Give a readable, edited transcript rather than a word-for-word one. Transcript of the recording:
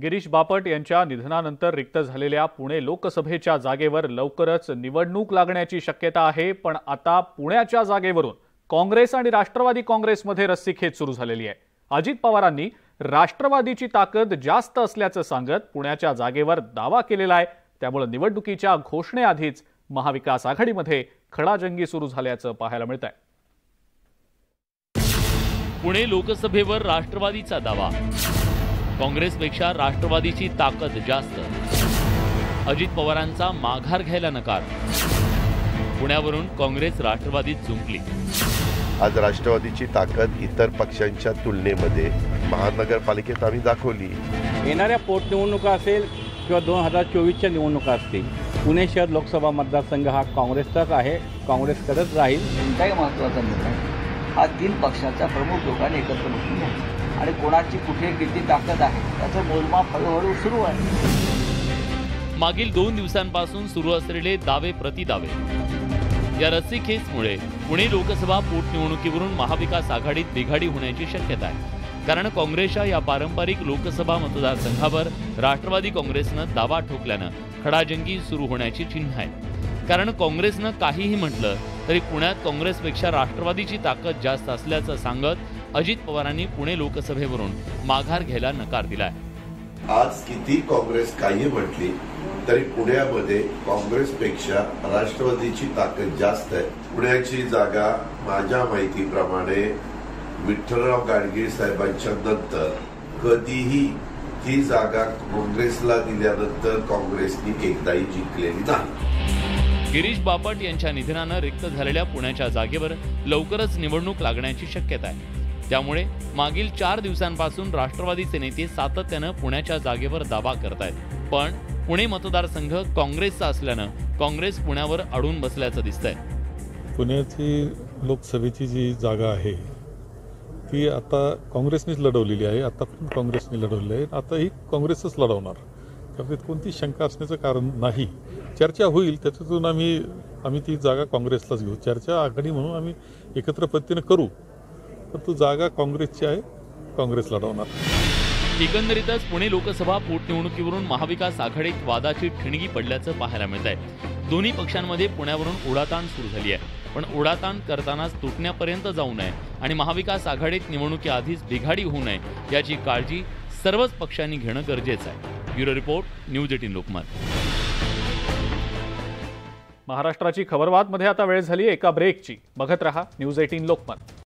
गिरीश बापट यांच्या निधनानंतर रिक्त झालेल्या पुणे लोकसभेच्या जागेवर लवकरच निवडणूक लागण्याची शक्यता आहे। पण आता पुण्याच्या जागेवरून काँग्रेस आणि राष्ट्रवादी काँग्रेसमध्ये रस्सीखेच सुरू झालेली आहे। अजित पवारांनी राष्ट्रवादीची ताकद जास्त असल्याचं सांगत पुण्याच्या जागेवर दावा केलेला आहे। त्यामुळे निवडणुकीच्या घोषणेआधीच महाविकास आघाडीमध्ये खडाजंगी सुरू झाल्याचं पाहायला मिळतंय। पुणे लोकसभेवर राष्ट्रवादीचा दावा, काँग्रेसपेक्षा राष्ट्रवादीची ताकद जास्त, अजित पवारांचा माघार घ्यायला नकार, पुण्यावरून काँग्रेस राष्ट्रवादीत जुंपली। आज राष्ट्रवादीची ताकद इतर पक्षांच्या तुलनेमध्ये महानगरपालिकेत आम्ही दाखवली। येणाऱ्या पोटनिवडणुका असेल किंवा 2024च्या निवडणुका असतील, पुणे शहर लोकसभा मतदारसंघ हा काँग्रेसचाच आहे, काँग्रेसकडेच राहील। कोणताही महत्त्वाचा निर्णय हा 3 पक्षाच्या प्रमुख लोकांनी एकत्र बसून घ्यायचा आणि कोणाची कुठे किती ताकद आहे त्याचं मोजमाप हळूहळू सुरू आहे। मागील 2 दिवसांपासून सुरू असलेले दावे प्रतिदावे या रस्सीखेचमुळे पुणे लोकसभा पोटनिवडणुकीवरून महाविकास आघाडीत बिघाडी होण्याची शक्यता आहे। कारण काँग्रेसच्या या पारंपरिक लोकसभा मतदारसंघावर राष्ट्रवादी काँग्रेसनं दावा ठोकल्यानं खडाजंगी सुरू होण्याची चिन्ह आहे। कारण काँग्रेसनं काहीही म्हटलं तरी पुण्यात काँग्रेसपेक्षा राष्ट्रवादीची ताकद जास्त असल्याचं सांगत अजित पवारांनी पुणे लोकसभेवरून माघार घ्यायला नकार दिलाय। आज किती काँग्रेस काही म्हटली तरी पुण्यामध्ये काँग्रेसपेक्षा राष्ट्रवादीची ताकद जास्त आहे। पुण्याची जागा माझ्या माहितीप्रमाणे विठ्ठलराव गाडगीळ साहेबांच्या नंतर कधीही ही जागा काँग्रेसला दिल्यानंतर काँग्रेसने एकदाही जिंकलेली नाही। गिरीश बापट यांच्या निधनानं रिक्त झालेल्या पुण्याच्या जागेवर लवकरच निवडणूक लागण्याची शक्यता आहे। त्यामुळे मागील 4 दिवसांपासून राष्ट्रवादीचे नेते सातत्यानं पुण्याच्या जागेवर दावा करतायत। पण पुणे मतदारसंघ काँग्रेसचा असल्यानं काँग्रेस पुण्यावर अडून बसल्याचं दिसतंय। पुण्याची लोकसभेची जी जागा आहे ती आता काँग्रेसनेच लढवलेली आहे। आतापर्यंत काँग्रेसने लढवली आहे, आताही काँग्रेसच लढवणार। त्यामुळे कोणती शंका असण्याचं कारण नाही। चर्चा होईल, त्याच्यातून आम्ही ती जागा काँग्रेसलाच घेऊ। चर्चा आघाडी म्हणून आम्ही एकत्र पद्धतीने करू, पण तो जागा काँग्रेसची आहे, काँग्रेस लढवणार। एकंदरीतच पुणे लोकसभा पोटनिवडणुकीवरून महाविकास आघाडीत वादाची ठिणगी पडल्याचं पाहायला मिळत आहे। दोन्ही पक्षांमध्ये पुण्यावरून उडाताण सुरू झाली आहे, पण उडाताण करतानाच तुटण्यापर्यंत जाऊ नये आणि महाविकास आघाडीत निवडणुकीआधीच बिघाडी होऊ नये याची काळजी सर्वच पक्षांनी घेणं गरजेचं आहे। Bureau report, news 18 Lokmat. महाराष्ट्राची खबरबातमध्ये आता वेळ झाली एका ब्रेकची। बघत रहा न्यूज 18 लोकमत।